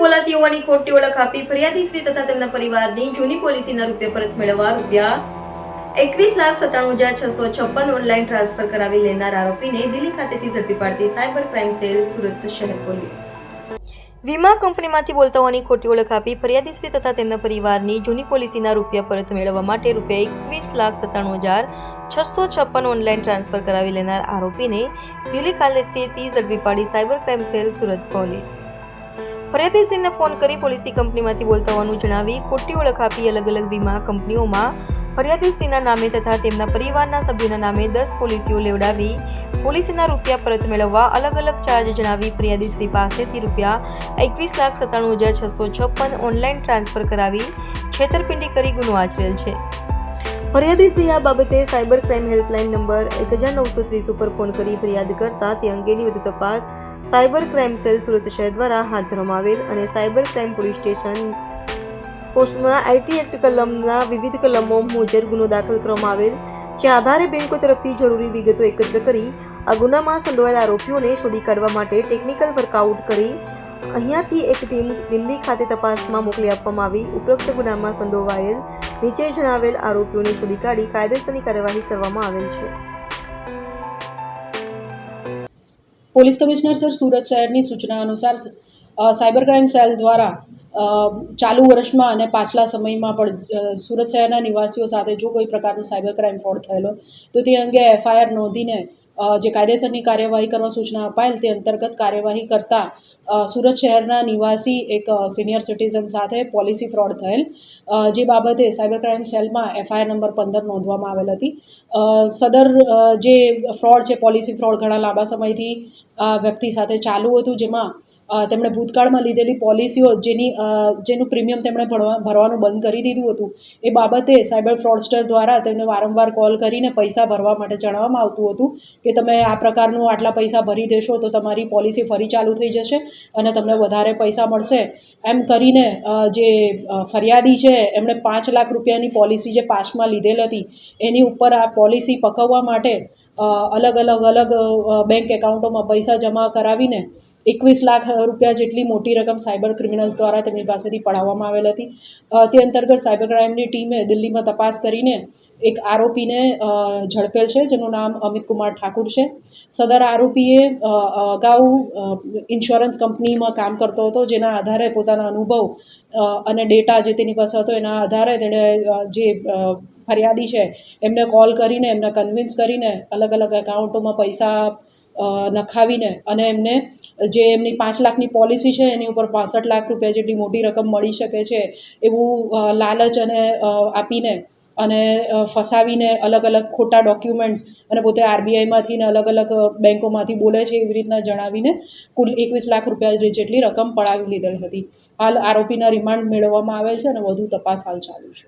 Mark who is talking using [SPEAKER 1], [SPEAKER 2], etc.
[SPEAKER 1] બોલાતી હોવાની ખોટી ઓળખ આપી ફરિયાદીશ્રી તથા તેમના પરિવારની જૂની પોલિસીના રૂપિયા પરત મેળવવા ₹21,97,656 ઓનલાઈન ટ્રાન્સફર કરાવી લેનાર આરોપીને દિલ્હી ખાતેથી ઝડપી પાડતી સાયબર ક્રાઇમ સેલ સુરત શહેર પોલીસ। વીમા કંપનીમાંથી બોલતા હોવાની ખોટી ઓળખ આપી ફરિયાદીશ્રી તથા તેમના પરિવારની જૂની પોલિસીના રૂપિયા પરત મેળવવા માટે ₹21,97,656 ઓનલાઈન ટ્રાન્સફર કરાવી લેનાર આરોપીને દિલ્હી ખાતેથી ઝડપી પાડી cyber crime cell Surat police. ફરિયાદીશ્રીને ફોન કરી પોલિસી કંપનીમાંથી બોલતા હોવાનું જણાવી ખોટી ઓળખ આપી અલગ અલગ વીમા કંપનીઓમાં ફરિયાદીશ્રીના નામે તથા તેમના પરિવારના સભ્યોના નામે 10 પોલિસીઓ લેવડાવી પોલિસીના રૂપિયા પરત મેળવવા અલગ અલગ ચાર્જ જણાવી ફરિયાદીશ્રી પાસેથી ₹21,97,656 ઓનલાઈન ટ્રાન્સફર કરાવી છેતરપિંડી કરી ગુનો આચરેલ છે। ફરિયાદીશ્રી આ બાબતે સાયબર ક્રાઇમ હેલ્પલાઇન નંબર 1930 ઉપર ફોન કરી ફરિયાદ કરતા તે અંગેની વધુ તપાસ સાયબર ક્રાઇમ સેલ સુરત શહેર દ્વારા હાથ ધરવામાં આવેલ અને સાયબર ક્રાઇમ પોલીસ સ્ટેશન પોસ્ટમાં આઈટી એક્ટ કલમના વિવિધ કલમો મુજબ ગુનો દાખલ કરવામાં આવેલ, જે આધારે બેંકો તરફથી જરૂરી વિગતો એકત્ર કરી આ ગુનામાં સંડોવાયેલા આરોપીઓને શોધી કાઢવા માટે ટેકનિકલ વર્કઆઉટ કરી અહીંયાથી એક ટીમ દિલ્હી ખાતે તપાસમાં મોકલી આપવામાં આવી। ઉપરોક્ત ગુનામાં સંડોવાયેલ નીચે જણાવેલ આરોપીઓને શોધી કાઢી કાયદેસરની કાર્યવાહી કરવામાં આવેલ છે।
[SPEAKER 2] પોલીસ કમિશનર સર સુરત શહેરની સૂચના અનુસાર સાયબર ક્રાઇમ સેલ દ્વારા ચાલુ વર્ષમાં અને પાછલા સમયમાં પણ સુરત શહેરના નિવાસીઓ સાથે જો કોઈ પ્રકારનું સાયબર ક્રાઇમ ફ્રોડ થયેલો તો તે અંગે FIR નોંધીને જે કાયદેસરની કાર્યવાહી કરવા સૂચના અપાયેલ તે અંતર્ગત કાર્યવાહી કરતા સુરત શહેરના નિવાસી એક સિનિયર સિટીઝન સાથે પોલિસી ફ્રોડ થયેલ, જે બાબતે સાયબર ક્રાઇમ સેલમાં FIR નંબર 15 નોંધવામાં આવેલ હતી। સદર જે ફ્રોડ છે પોલિસી ફ્રોડ ઘણા લાંબા સમયથી વ્યક્તિ સાથે ચાલુ હતું, જેમાં તેમણે ભૂતકાળમાં લીધેલી પોલિસીઓ જેનું પ્રીમિયમ તેમણે ભરવાનું બંધ કરી દીધું હતું એ બાબતે સાયબર ફ્રોડસ્ટર દ્વારા તેમને વારંવાર કોલ કરીને પૈસા ભરવા માટે જણાવવામાં આવતું હતું કે તમે આ પ્રકારનું આટલા પૈસા ભરી દેશો તો તમારી પોલિસી ફરી ચાલુ થઈ જશે અને તમને વધારે પૈસા મળશે, એમ કરીને જે ફરિયાદી છે એમણે 5 લાખ રૂપિયાની પોલિસી જે પાસમાં લીધેલ હતી એની ઉપર આ પોલિસી પકવવા માટે અલગ અલગ બેંક એકાઉન્ટોમાં પૈસા જમા કરાવીને 21 લાખ રૂપિયા જેટલી મોટી રકમ સાયબર ક્રિમિનલ્સ દ્વારા તેમની પાસેથી પડાવવામાં આવેલ હતી। તે અંતર્ગત સાયબર ક્રાઇમની ટીમે દિલ્હીમાં તપાસ કરીને એક આરોપીને ઝડપેલ છે, જેનું નામ અમિત કુમાર ઠાકુર છે। સદર આરોપીએ અગાઉ ઇન્સ્યોરન્સ કંપનીમાં કામ કરતો હતો, જેના આધારે પોતાના અનુભવ અને ડેટા જે તેની પાસે હતો એના આધારે તેણે જે ફરિયાદી છે એમને કોલ કરીને એમને કન્વિન્સ કરીને અલગ અલગ એકાઉન્ટોમાં પૈસા નખાવીને અને એમને જે એમની 5 લાખની પોલિસી છે એની ઉપર 65 લાખ રૂપિયા જેટલી મોટી રકમ મળી શકે છે એવું લાલચ અને આપીને અને ફસાવીને અલગ અલગ ખોટા ડોક્યુમેન્ટ્સ અને પોતે RBIમાંથી ને અલગ અલગ બેંકોમાંથી બોલે છે એવી રીતના જણાવીને કુલ 21 લાખ રૂપિયા જેટલી રકમ પડાવી લીધેલ હતી। હાલ આરોપીના રિમાન્ડ મેળવવામાં આવેલ છે અને વધુ તપાસ હાલ ચાલુ છે।